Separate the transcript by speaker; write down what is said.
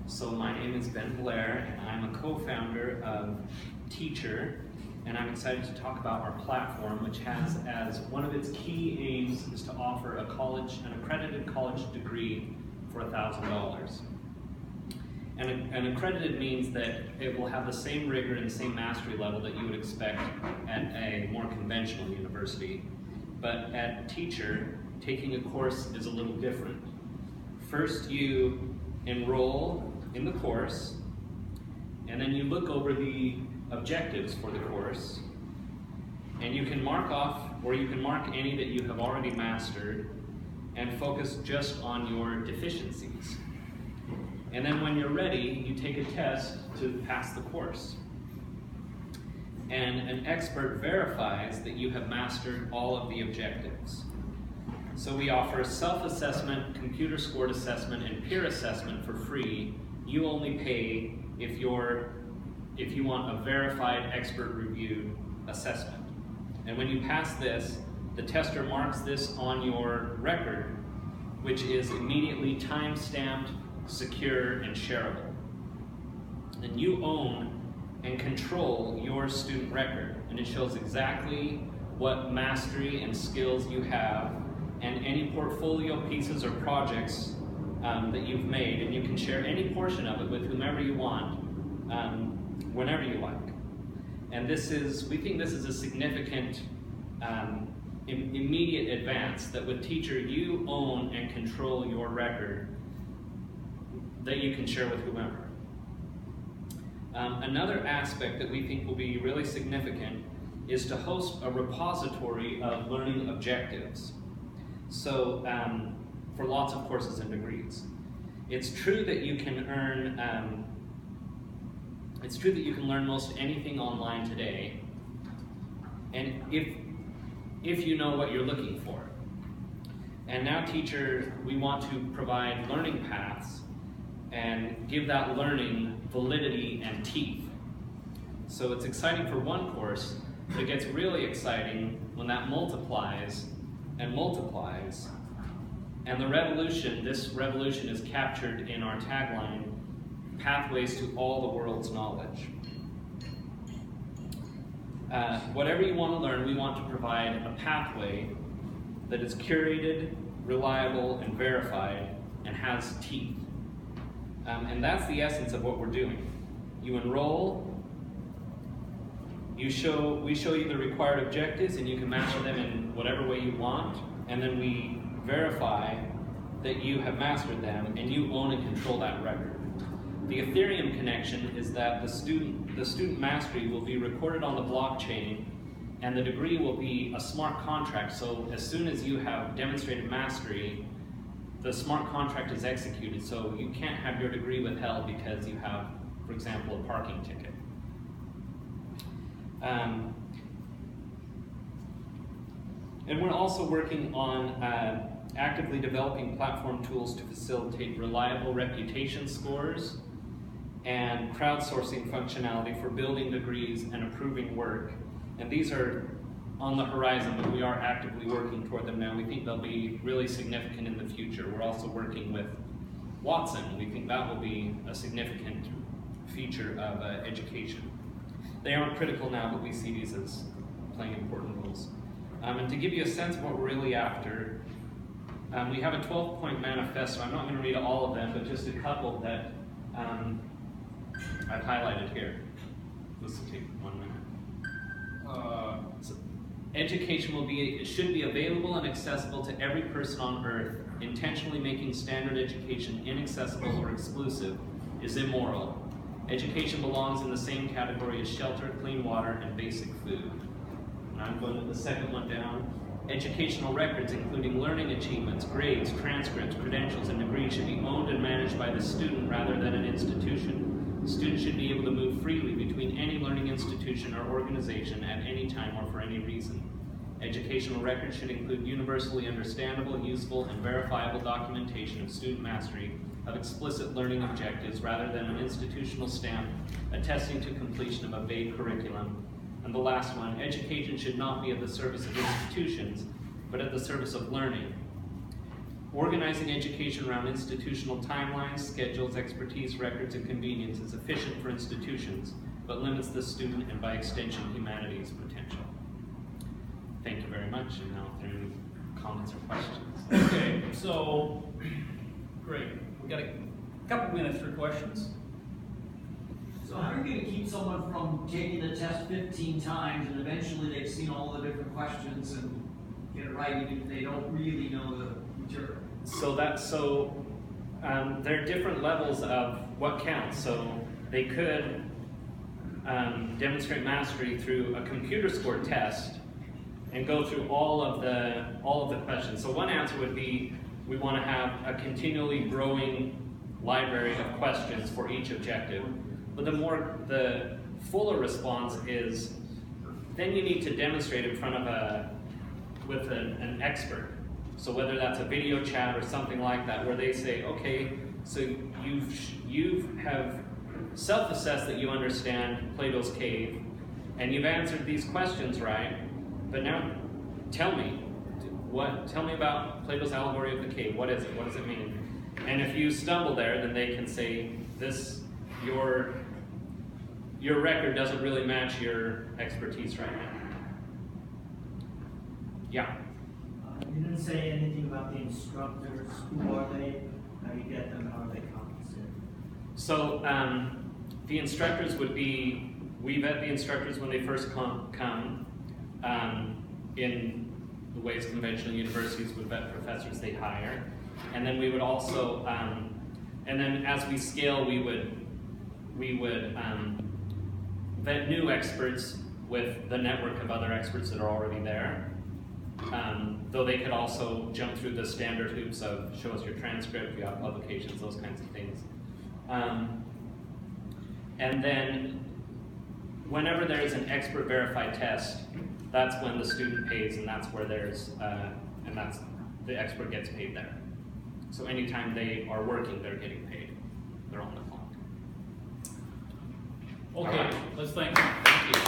Speaker 1: So my name is Blair, and I'm a co-founder of Teachur, and I'm excited to talk about our platform, which has as one of its key aims is to offer an accredited college degree for $1,000. And accredited means that it will have the same rigor and same mastery level that you would expect at a more conventional university. But at Teachur, taking a course is a little different. First, you enroll in the course, and then you look over the objectives for the course, and you can mark off, or you can mark any that you have already mastered, and focus just on your deficiencies. And then when you're ready, you take a test to pass the course. And an expert verifies that you have mastered all of the objectives. So we offer self-assessment, computer-scored assessment, and peer assessment for free. You only pay if you want a verified, expert-reviewed assessment. And when you pass this, the tester marks this on your record, which is immediately time-stamped, secure, and shareable. And you own and control your student record, and it shows exactly what mastery and skills you have, and any portfolio pieces or projects that you've made, and you can share any portion of it with whomever you want, whenever you like. And we think this is a significant immediate advance, that with Teachur you own and control your record that you can share with whomever. Another aspect that we think will be really significant is to host a repository of learning objectives. So for lots of courses and degrees. It's true that you can learn most anything online today, and if you know what you're looking for. And now Teachur, we want to provide learning paths and give that learning validity and teeth. So it's exciting for one course, but it gets really exciting when that multiplies and multiplies. And this revolution is captured in our tagline, pathways to all the world's knowledge. Whatever you want to learn, we want to provide a pathway that is curated, reliable, and verified, and has teeth. And that's the essence of what we're doing. You enroll, we show you the required objectives, and you can master them in whatever way you want, and then we verify that you have mastered them, and you own and control that record. The Ethereum connection is that the student mastery will be recorded on the blockchain, and the degree will be a smart contract. So as soon as you have demonstrated mastery, the smart contract is executed. So you can't have your degree withheld because you have, for example, a parking ticket. And we're also working on actively developing platform tools to facilitate reliable reputation scores and crowdsourcing functionality for building degrees and approving work. And these are on the horizon, but we are actively working toward them now. We think they'll be really significant in the future. We're also working with Watson. We think that will be a significant feature of education. They aren't critical now, but we see these as playing important roles. And to give you a sense of what we're really after, we have a 12-point manifesto. I'm not going to read all of them, but just a couple that I've highlighted here. This will take 1 minute. So education should be available and accessible to every person on earth. Intentionally making standard education inaccessible or exclusive is immoral. Education belongs in the same category as shelter, clean water, and basic food. And I'm going to the second one down. Educational records, including learning achievements, grades, transcripts, credentials, and degrees, should be owned and managed by the student rather than an institution. Students should be able to move freely between any learning institution or organization at any time or for any reason. Educational records should include universally understandable, useful, and verifiable documentation of student mastery of explicit learning objectives rather than an institutional stamp attesting to completion of a vague curriculum. And the last one, education should not be at the service of institutions, but at the service of learning. Organizing education around institutional timelines, schedules, expertise, records, and convenience is efficient for institutions, but limits the student and by extension humanity's potential. Thank you very much, and now if there are any comments or questions.
Speaker 2: Okay, so, great. We got a couple minutes for questions.
Speaker 3: So how are you going to keep someone from taking the test 15 times and eventually they've seen all the different questions and get it right even if they don't really know the material?
Speaker 1: So there are different levels of what counts. So they could demonstrate mastery through a computer score test and go through all of the questions. So one answer would be, we want to have a continually growing library of questions for each objective. But the fuller response is, then you need to demonstrate in front of an expert. So whether that's a video chat or something like that, where they say, okay, so you have self-assessed that you understand Plato's cave, and you've answered these questions right, but now tell me about Plato's allegory of the cave. What is it? What does it mean? And if you stumble there, then they can say, your record doesn't really match your expertise right now. Yeah.
Speaker 4: You didn't say anything about the instructors. Who are they? How do you get them? How are they compensated?
Speaker 1: So the instructors would be, we vet the instructors when they first come in the ways conventional universities would vet professors they hire. And then we would also, and then as we scale, we would vet new experts with the network of other experts that are already there. Though they could also jump through the standard hoops of show us your transcript, you have publications, those kinds of things. And then whenever there is an expert verified test, that's when the student pays, and that's where the expert gets paid there. So anytime they are working, they're getting paid. They're on the clock.
Speaker 2: Okay,
Speaker 1: All right.
Speaker 2: let's thank you.
Speaker 1: Thank you.